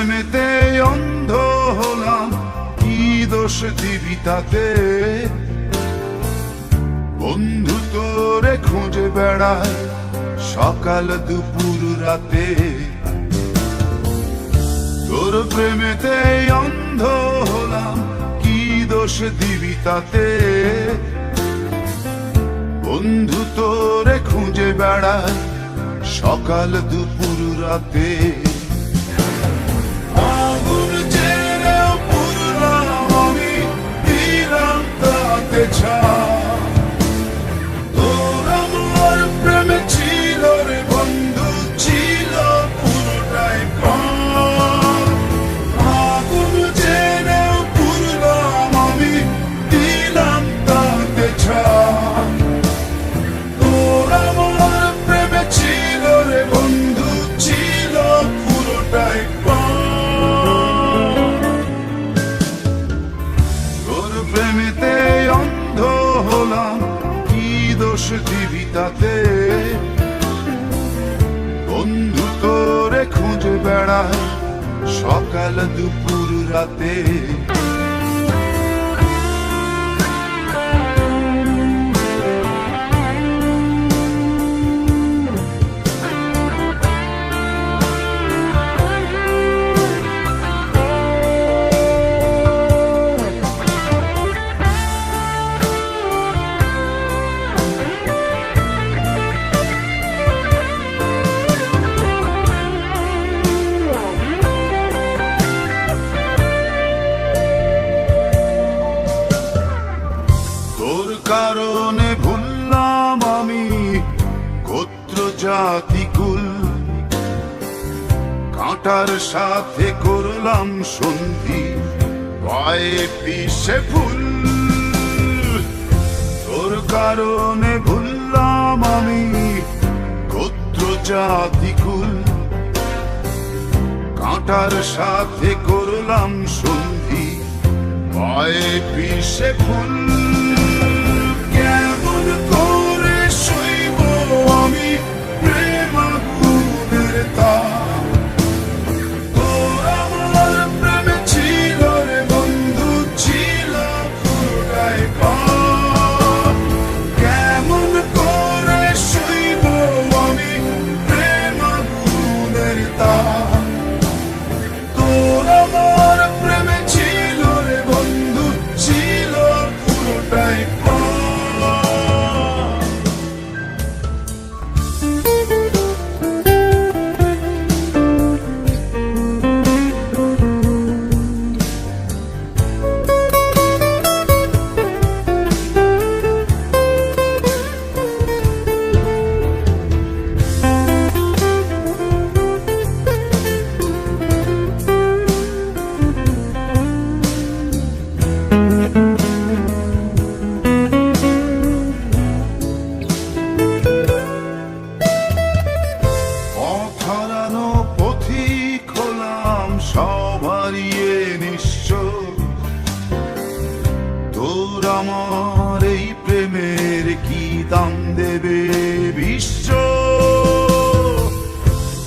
প্রেমেতে অন্ধ হলাম, কি দোষ দিবি তাতে? বন্ধু তোরে খুঁজে বেড়ায় সকাল দুপুর রাতে। তোর প্রেমেতে অন্ধ হলাম, কি দোষ দিবি তাতে? বন্ধু তোরে খুঁজে বেড়ায় সকাল দুপুর রাতে। আগুন জেনেও পুরলাম আমি, দিলাম তাতে ছাই। তোর আমার প্রেমে ছিল রে বন্ধু, ছিল পুরোটাই প্রাণ। আগুন জেনেও পুরলাম আমি, দিলাম তাতে ছাই। তোর আমার প্রেমে ছিল রে বন্ধু, ছিল পুরোটাই প্রাণ। তোর প্রেমেতে অন্ধ হলাম, কি দোষ দিবি তাতে? বন্ধু তোরে খুঁজে বেড়ায় সকাল দুপুর রাতে। তোর কারণে ভুললাম আমি গোত্র জাতি কুল, কাঁটার সাথে করলাম সন্ধি, পায়ে পিষে ফুল। তোর কারণে ভুললাম আমি গোত্র জাতি কুল, কাঁটার সাথে করলাম সন্ধি, পায়ে পিষে ফুল। কেমন করে সইব আমি প্রেম আগুনের তাপ? তোর আমার প্রেমে ছিল রে বন্ধু, ছিল পুরোটাই পাপ। কেমন করে সইব আমি প্রেম আগুনের তাপ? তোর আমার প্রেমে ছিল রে বন্ধু, ছিল পুরোটাই পাপ। সব হারিয়ে নিঃস্ব, তোর আমার এই প্রেমের কি দাম দেবে বিশ্ব?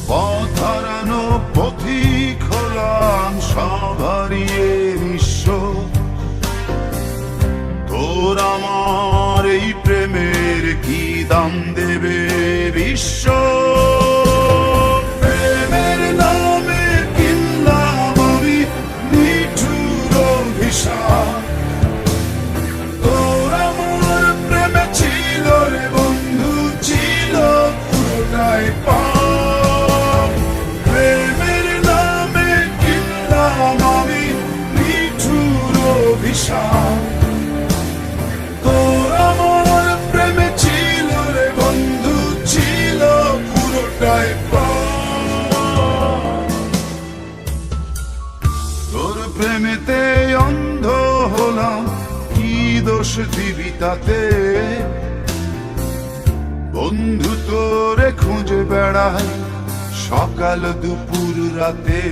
পথ হারানো পথিক হলাম, সব হারিয়ে নিঃস্ব, তোর আমার এই প্রেমের কি দাম দেবে বিশ্ব? তোর আমার প্রেমে ছিল রে বন্ধু, ছিল পুরোটাই পাপ। প্রেমের নামে কিনলাম আমি নিঠুর অভিশাপ। তোর আমার প্রেমে ছিল রে বন্ধু, ছিল পুরোটাই পাপ। তোর প্রেমেতে অন্ধ হলাম, কি দোষ দিবি তাতে? বন্ধু তোরে খুঁজে বেড়ায় সকাল দুপুর রাতে।